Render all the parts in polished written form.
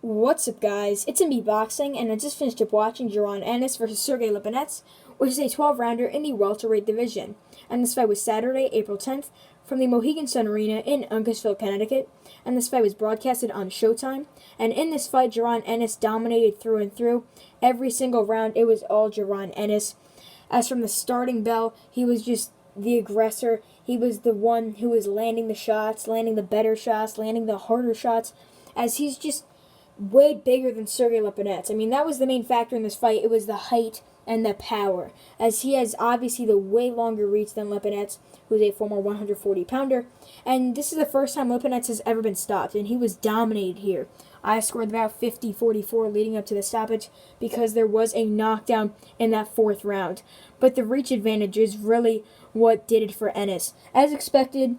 What's up, guys? It's MB Boxing, and I just finished up watching Jaron Ennis versus Sergey Lipinets, which is a 12-rounder in the welterweight division. And this fight was Saturday, April 10th, from the Mohegan Sun Arena in Uncasville, Connecticut. And this fight was broadcasted on Showtime. And in this fight, Jaron Ennis dominated through and through. Every single round, it was all Jaron Ennis. As from the starting bell, he was just the aggressor. He was the one who was landing the shots, landing the better shots, landing the harder shots, as he's just way bigger than Sergey Lipinets. I mean, that was the main factor in this fight. It was the height and the power, as he has obviously the way longer reach than Lipinets, who's a former 140-pounder. And this is the first time Lipinets has ever been stopped, and he was dominated here. I scored about 50-44 leading up to the stoppage because there was a knockdown in that fourth round. But the reach advantage is really what did it for Ennis. As expected,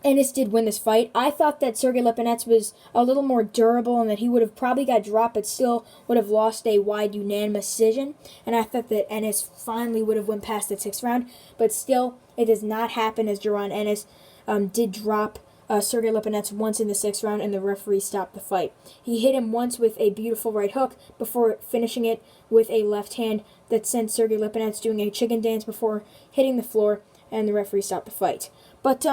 Ennis did win this fight. I thought that Sergey Lipinets was a little more durable and that he would have probably got dropped but still would have lost a wide unanimous decision. And I thought that Ennis finally would have went past the sixth round. But still, it does not happen, as Jaron Ennis did drop Sergey Lipinets once in the sixth round, and the referee stopped the fight. He hit him once with a beautiful right hook before finishing it with a left hand that sent Sergey Lipinets doing a chicken dance before hitting the floor, and the referee stopped the fight. But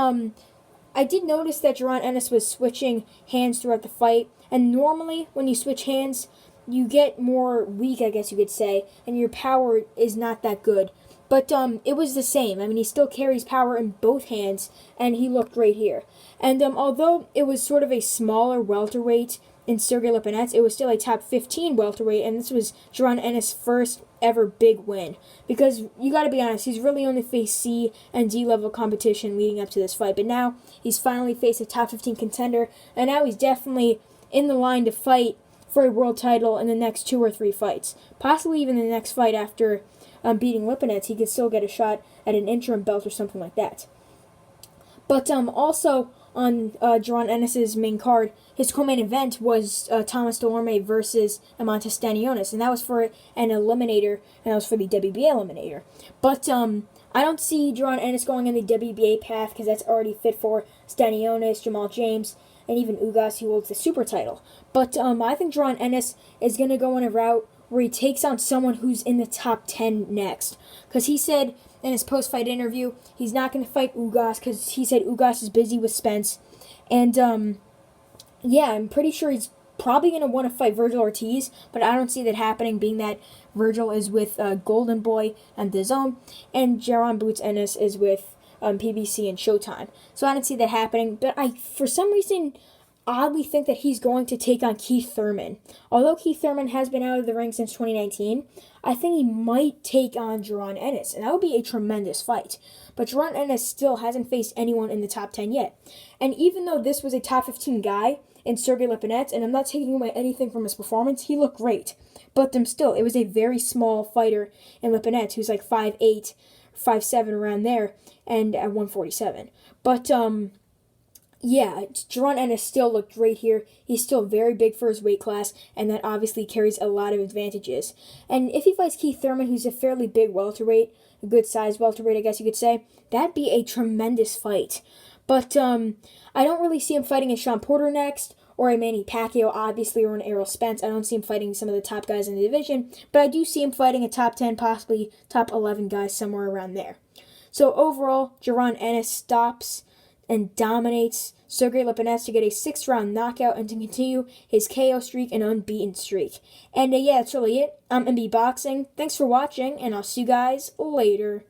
I did notice that Jaron Ennis was switching hands throughout the fight, and normally when you switch hands, you get more weak, I guess you could say, and your power is not that good. But it was the same. I mean, he still carries power in both hands, and he looked great here. And although it was sort of a smaller welterweight in Sergey Lipinets, it was still a top 15 welterweight, and this was Jaron Ennis' first ever big win. Because you got to be honest, he's really only faced C and D level competition leading up to this fight. But now he's finally faced a top 15 contender, and now he's definitely in the line to fight for a world title in the next 2 or 3 fights. Possibly even the next fight after beating Lipinets, he could still get a shot at an interim belt or something like that. But also on Jaron Ennis' main card, his co-main event was Thomas Delorme versus Amantas Stanionis, and that was for an eliminator, and that was for the WBA eliminator. But I don't see Jaron Ennis going in the WBA path because that's already fit for Stanionis, Jamal James, and even Ugas, who holds the super title. But I think Jaron Ennis is going to go on a route where he takes on someone who's in the top 10 next. Because he said in his post-fight interview he's not going to fight Ugas because he said Ugas is busy with Spence. And, yeah, I'm pretty sure he's probably going to want to fight Virgil Ortiz, but I don't see that happening, being that Virgil is with Golden Boy and DAZN, and Jaron Boots Ennis is with PBC and Showtime. So I don't see that happening, but I, for some reason, oddly think that he's going to take on Keith Thurman. Although Keith Thurman has been out of the ring since 2019, I think he might take on Jaron Ennis, and that would be a tremendous fight. But Jaron Ennis still hasn't faced anyone in the top 10 yet. And even though this was a top 15 guy in Sergey Lipinets, and I'm not taking away anything from his performance, he looked great. But still, it was a very small fighter in Lipinets, who's like 5'8", 5'7", around there, and at 147. But, yeah, Jaron Ennis still looked great here. He's still very big for his weight class, and that obviously carries a lot of advantages. And if he fights Keith Thurman, who's a fairly big welterweight, a good-sized welterweight, I guess you could say, that'd be a tremendous fight. But I don't really see him fighting a Sean Porter next, or a Manny Pacquiao, obviously, or an Errol Spence. I don't see him fighting some of the top guys in the division, but I do see him fighting a top 10, possibly top 11 guys somewhere around there. So overall, Jaron Ennis stops and dominates Sergey Lipinets to get a 6th-round knockout and to continue his KO streak and unbeaten streak. And yeah, that's really it. I'm MB Boxing. Thanks for watching, and I'll see you guys later.